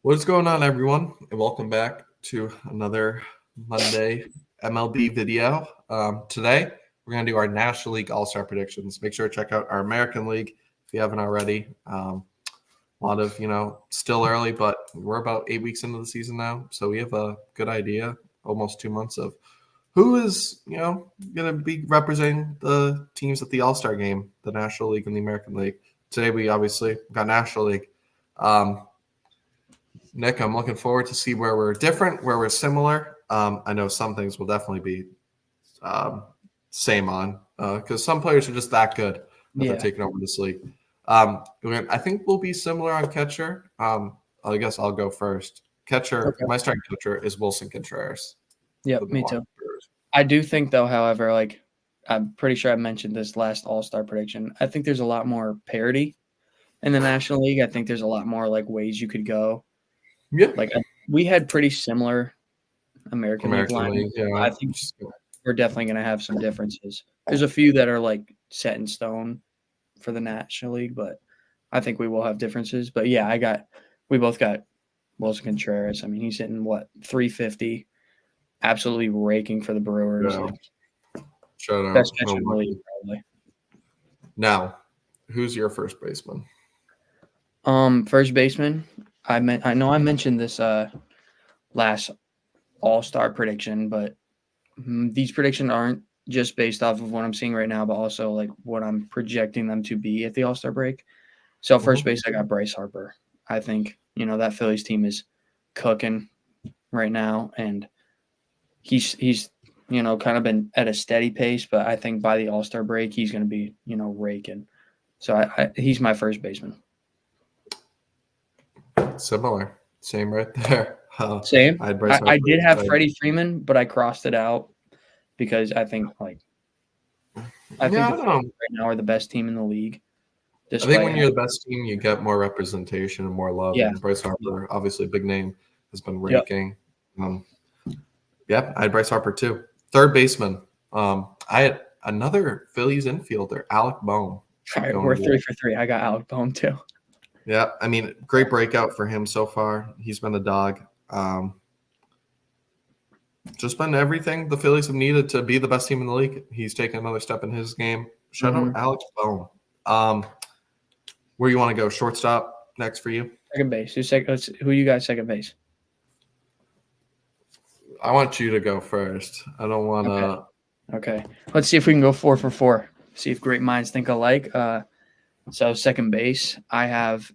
What's going on, everyone? And welcome back to another Monday MLB video. Today, we're going to do our National League All-Star predictions. Make sure to check out our American League if you haven't already. A lot of, still early, but we're about 8 weeks into the season now. So we have a good idea, almost 2 months of who is, going to be representing the teams at the All-Star game, the National League and the American League. Today, we obviously got National League. Nick, I'm looking forward to see where we're different, where we're similar. I know some things will definitely be same on because some players are just that good that they're taking over this league. I think we'll be similar on catcher. I guess I'll go first. Catcher, okay. My starting catcher is Wilson Contreras. Yep, me too. I do think, though, however, I'm pretty sure I mentioned this last All-Star prediction. I think there's a lot more parity in the National League. I think there's a lot more ways you could go. Yeah, we had pretty similar American League lines. Yeah. I think we're definitely going to have some differences. There's a few that are set in stone for the National League, but I think we will have differences. But yeah, we both got Wilson Contreras. I mean, he's hitting 350, absolutely raking for the Brewers. Yeah. Shout out. Best catcher in the league, probably. Now, who's your first baseman? First baseman. I know I mentioned this last All-Star prediction, but these predictions aren't just based off of what I'm seeing right now, but also what I'm projecting them to be at the All-Star break. So first base, I got Bryce Harper. I think, that Phillies team is cooking right now, and he's kind of been at a steady pace, but I think by the All-Star break, he's going to be, raking. So he's my first baseman. Similar. Same right there. Same. I did have Freddie Freeman, but I crossed it out because I think the Phillies right now are the best team in the league. I think when you're the best team, you get more representation and more love. Yeah. And Bryce Harper, obviously a big name, has been raking. Yep. I had Bryce Harper too. Third baseman. I had another Phillies infielder, Alec Bohm. All right, we're 3 for 3. I got Alec Bohm too. Yeah, I mean, great breakout for him so far. He's been a dog. Just been everything the Phillies have needed to be the best team in the league. He's taken another step in his game. Shout out Alex Bohm. Where you want to go? Shortstop next for you? Second base. Who you got second base? I want you to go first. I don't want to. Okay. Let's see if we can go 4 for 4. See if great minds think alike. So second base, I have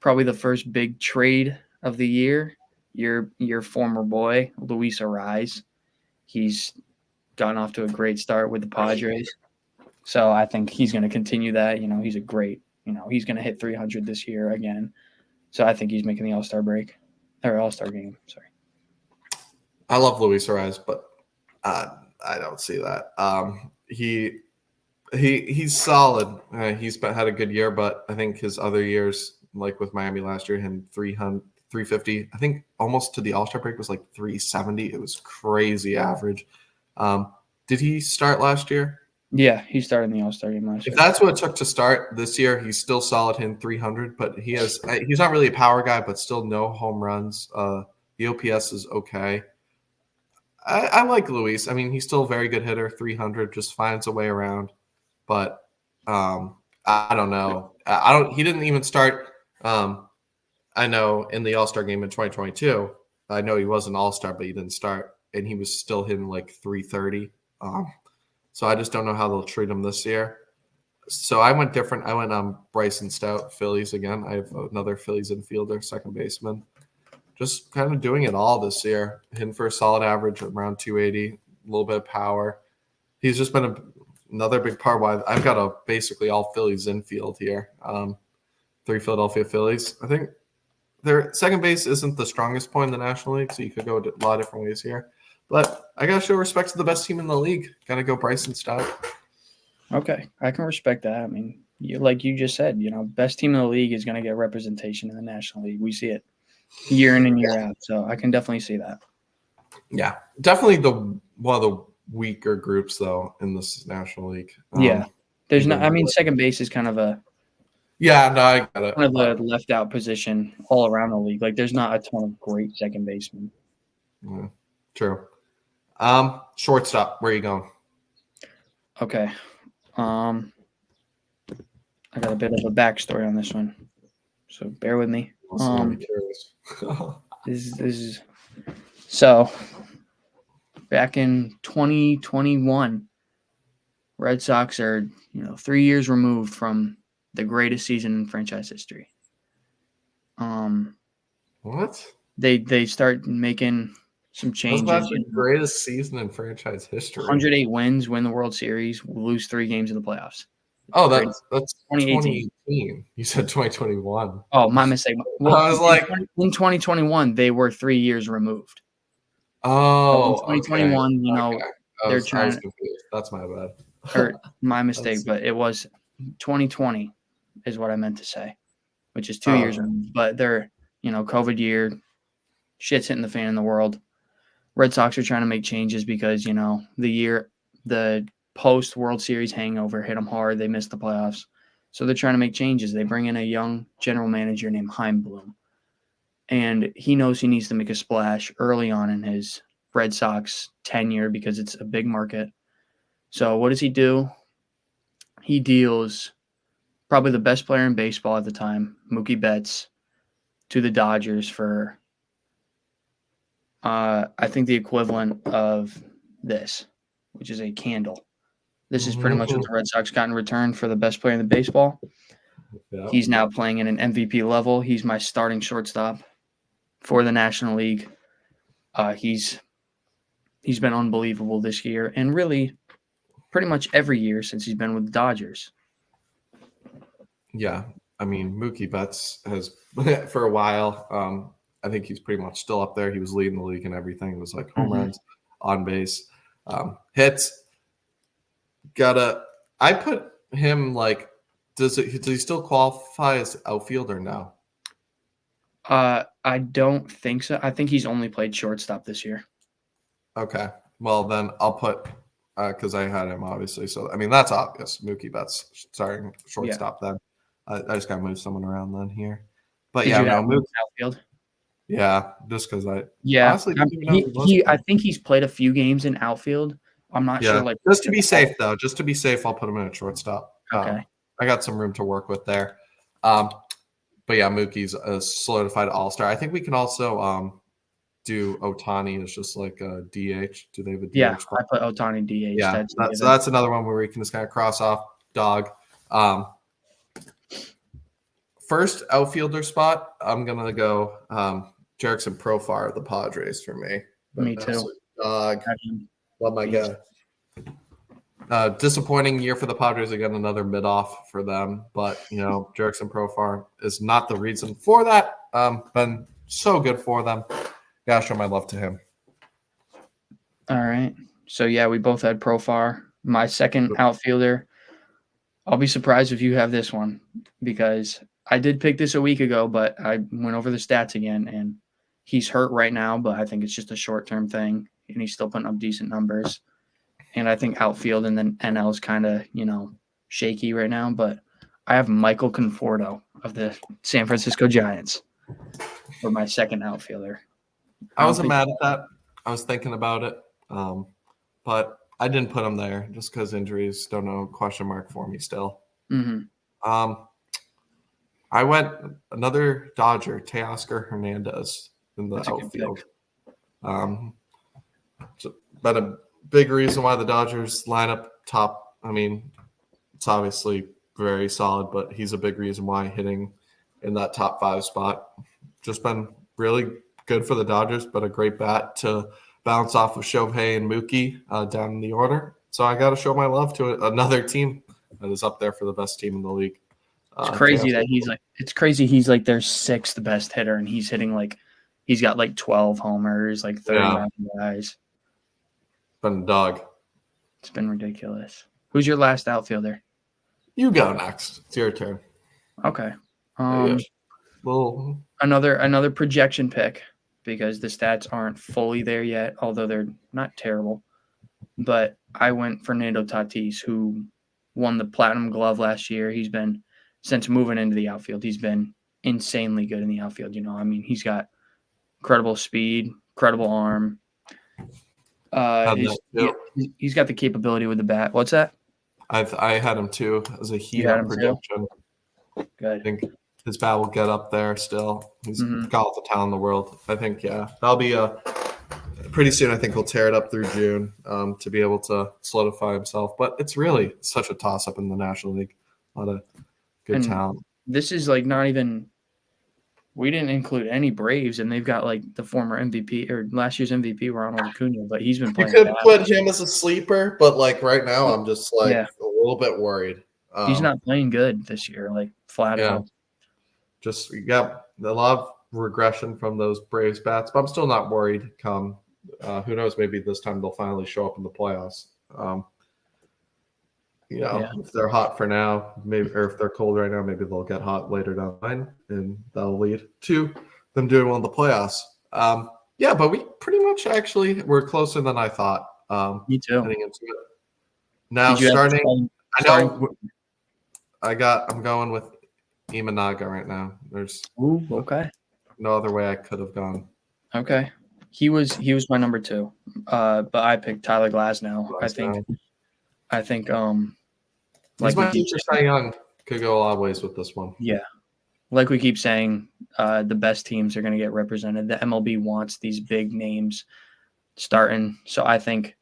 probably the first big trade of the year. Your former boy, Luis Arraez. He's gotten off to a great start with the Padres. So I think he's going to continue that. He's a great, he's going to hit 300 this year again. So I think he's making the All-Star break or All-Star game. Sorry. I love Luis Arraez, but I don't see that. He's solid. He's had a good year, but I think his other years, like with Miami last year, him 350. I think almost to the All-Star break was 370. It was crazy average. Did he start last year? Yeah, he started in the All-Star game last year. If that's what it took to start this year, he's still solid hitting 300, but he's not really a power guy, but still no home runs. The OPS is okay. I like Luis. I mean, he's still a very good hitter. 300 just finds a way around. But I don't know. He didn't even start. I know in the All-Star game in 2022. I know he was an All-Star, but he didn't start, and he was still hitting 330. So I just don't know how they'll treat him this year. So I went different. I went on Bryson Stout, Phillies again. I have another Phillies infielder, second baseman. Just kind of doing it all this year. Hitting for a solid average around 280, a little bit of power. He's just been another big part why I've got basically all Phillies infield here. 3 Philadelphia Phillies. I think their second base isn't the strongest point in the National League, so you could go a lot of different ways here. But I got to show respect to the best team in the league. Got to go Bryson Stout. Okay, I can respect that. I mean, like you just said, best team in the league is going to get representation in the National League. We see it year in and year out, so I can definitely see that. Yeah, definitely one of the weaker groups though in this National League. Yeah, there's not. I mean, second base is kind of a Yeah, no, I get it. One of the left out position all around the league. Like there's not a ton of great second basemen. True. Shortstop, where are you going? Okay. I got a bit of a backstory on this one, so bear with me. I'm curious. This is so back in 2021, Red Sox are 3 years removed from the greatest season in franchise history. What? They start making some changes. That's the greatest season in franchise history. 108 wins, win the World Series, lose 3 games in the playoffs. Oh, that's 2018. 2018. You said 2021. Oh, my mistake. Well, I was like, in 2021, they were 3 years removed. Oh, so in 2021, okay. they're trying. I was confused. That's my bad. Or my mistake, but it was 2020 is what I meant to say, which is 2 years removed. But they're COVID year, shit's hitting the fan in the world. Red Sox are trying to make changes because the post World Series hangover hit them hard. They missed the playoffs, so they're trying to make changes. They bring in a young general manager named Chaim Bloom, and he knows he needs to make a splash early on in his Red Sox tenure because it's a big market. So what does he do? He deals probably the best player in baseball at the time, Mookie Betts, to the Dodgers for I think the equivalent of this, which is a candle. This is pretty much what the Red Sox got in return for the best player in the baseball. Yeah. He's now playing at an MVP level. He's my starting shortstop for the National League. He's been unbelievable this year, and really pretty much every year since he's been with the Dodgers. Yeah, I mean, Mookie Betts has for a while. I think he's pretty much still up there. He was leading the league and everything. It was like home runs, on base, hits. I put him like. Does he still qualify as outfielder now? I don't think so. I think he's only played shortstop this year. Okay, well then I'll put because I had him obviously. So I mean that's obvious. Mookie Betts starting shortstop. Yeah. Then I just gotta move someone around then here. But Did yeah, you have Mookie outfield. Yeah, just because honestly I think he's played a few games in outfield. I'm not sure. Like just to be safe though, I'll put him in at shortstop. Okay, I got some room to work with there. But yeah, Mookie's a solidified all-star. I think we can also do Ohtani as just like a DH. Do they have a DH? Yeah, I put Ohtani DH. Yeah, that's another one where we can just kind of cross off dog. First outfielder spot, I'm gonna go Jerickson Profar of the Padres for me. Me too. Dog. Love my guy. Disappointing year for the Padres again, another mid-off for them. But Jerickson Profar is not the reason for that. Been so good for them. Gotta show my love to him. All right. So yeah, we both had Profar. My second outfielder. I'll be surprised if you have this one because I did pick this a week ago, but I went over the stats again, and he's hurt right now, but I think it's just a short-term thing, and he's still putting up decent numbers. And I think outfield and then NL is kind of, shaky right now, but I have Michael Conforto of the San Francisco Giants for my second outfielder. I wasn't mad at that. I was thinking about it, but I didn't put him there just because injuries, don't know, question mark for me still. Mm-hmm. I went another Dodger, Teoscar Hernandez in the outfield. It's been a big reason why the Dodgers lineup top. I mean, it's obviously very solid, but he's a big reason why hitting in that top 5 spot. Just been really good for the Dodgers, but a great bat to bounce off of Shohei and Mookie down in the order. So I got to show my love to another team that is up there for the best team in the league. It's crazy that he's like their 6th best hitter, and he's hitting he's got 12 homers, 30 guys. Been a dog. It's been ridiculous. Who's your last outfielder? You go next. It's your turn. Okay. Well, another projection pick because the stats aren't fully there yet, although they're not terrible. But I went Fernando Tatis, who won the Platinum Glove last year. He's been since moving into the outfield. He's been insanely good in the outfield. I mean, he's got incredible speed, incredible arm. He's got the capability with the bat. What's that? I had him too as a heat had up him too? prediction. Good. I think his bat will get up there still. He's Mhm. got all the talent in the world. I think, yeah, that'll be pretty soon. I think he'll tear it up through June to be able to solidify himself. But it's really such a toss up in the National League. A lot of good And talent. This is like not even. We didn't include any Braves, and they've got like the former MVP or last year's MVP Ronald Acuna, but he's been You playing. could bad. put him as a sleeper, but like right now, I'm just like Yeah. a little bit worried. He's not playing good this year, like flat Yeah. out. Just you got a lot of regression from those Braves bats, but I'm still not worried. Come, who knows? Maybe this time they'll finally show up in the playoffs. If they're hot for now, maybe, or if they're cold right now, maybe they'll get hot later down the line, and that'll lead to them doing well in the playoffs. But we pretty much actually were closer than I thought. Me too. Heading into it. Now starting, I know I'm going with Imanaga right now. There's okay. no other way I could have gone. Okay. He was my number 2. But I picked Tyler Glasnow. I think He's my future Cy Young. Could go a lot of ways with this one. Yeah. Like we keep saying, the best teams are going to get represented. The MLB wants these big names starting. So I think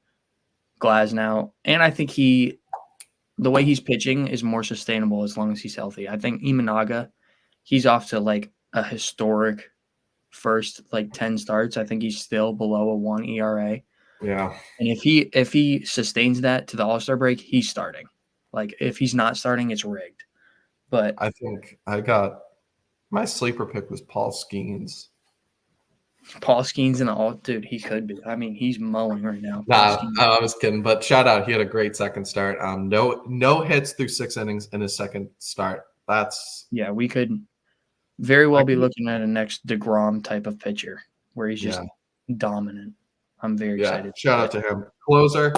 Glasnow, and I think the way he's pitching is more sustainable as long as he's healthy. I think Imanaga, he's off to like a historic first 10 starts. I think he's still below a 1 ERA. Yeah. And if he sustains that to the All-Star break, he's starting. Like if he's not starting, it's rigged. But I think I got my sleeper pick was Paul Skeens. Paul Skeens in the all, dude, he could be. I mean, he's mowing right now. I was kidding, but shout out, he had a great second start. No hits through 6 innings in his second start. We could very well be looking at a next DeGrom type of pitcher where he's just dominant. I'm very excited. Shout out to him. Closer,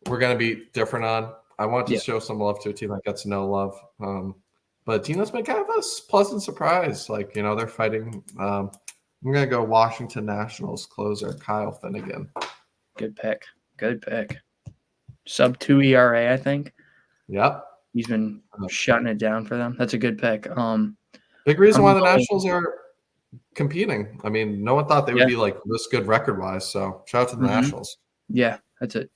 we're gonna be different on. I want to show some love to a team that gets no love. But Dino's been kind of a pleasant surprise. They're fighting. I'm going to go Washington Nationals closer, Kyle Finnegan. Good pick. Sub 2 ERA, I think. Yep. He's been shutting it down for them. That's a good pick. Big reason why the Nationals are competing. I mean, no one thought they would be like this good record-wise. So shout out to the Nationals. Yeah, that's it.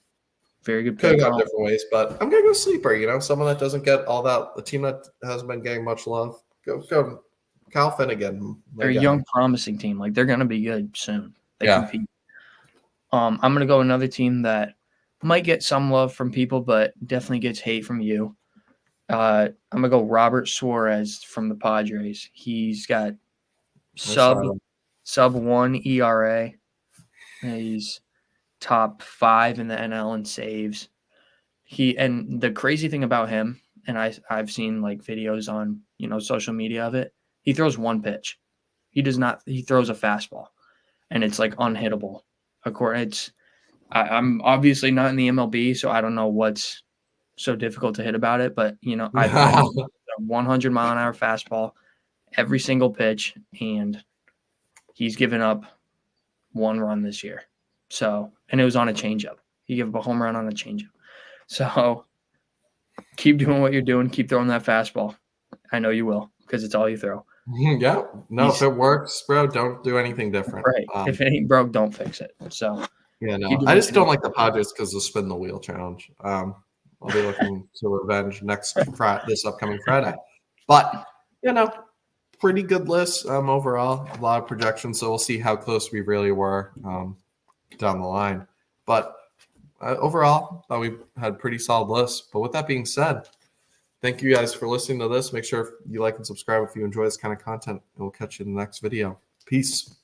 Very good pick. Could have gone different ways, but I'm going to go sleeper. Someone that doesn't get all that. A team that hasn't been getting much love. Go Kyle Finnegan. They're a young, promising team. Like they're going to be good soon. They compete. I'm going to go another team that might get some love from people, but definitely gets hate from you. I'm going to go Robert Suarez from the Padres. He's got sub 1 ERA. He's top 5 in the NL in saves. And the crazy thing about him, and I've seen videos on social media of it, he throws one pitch. He throws a fastball, and it's unhittable. I'm obviously not in the MLB, so I don't know what's so difficult to hit about it, but I've a 100 mile an hour fastball every single pitch, and he's given up 1 run this year. So, and it was on a changeup. He gave up a home run on a changeup. So, keep doing what you're doing. Keep throwing that fastball. I know you will because it's all you throw. Yeah. No, if it works, bro, don't do anything different. Right. If it ain't broke, don't fix it. So, yeah, no. I just don't like the Padres because of the spin the wheel challenge. I'll be looking to revenge this upcoming Friday. But, pretty good list overall. A lot of projections. So, we'll see how close we really were down the line. But overall, we had a pretty solid list. But with that being said, thank you guys for listening to this. Make sure you like and subscribe if you enjoy this kind of content. And we'll catch you in the next video. Peace.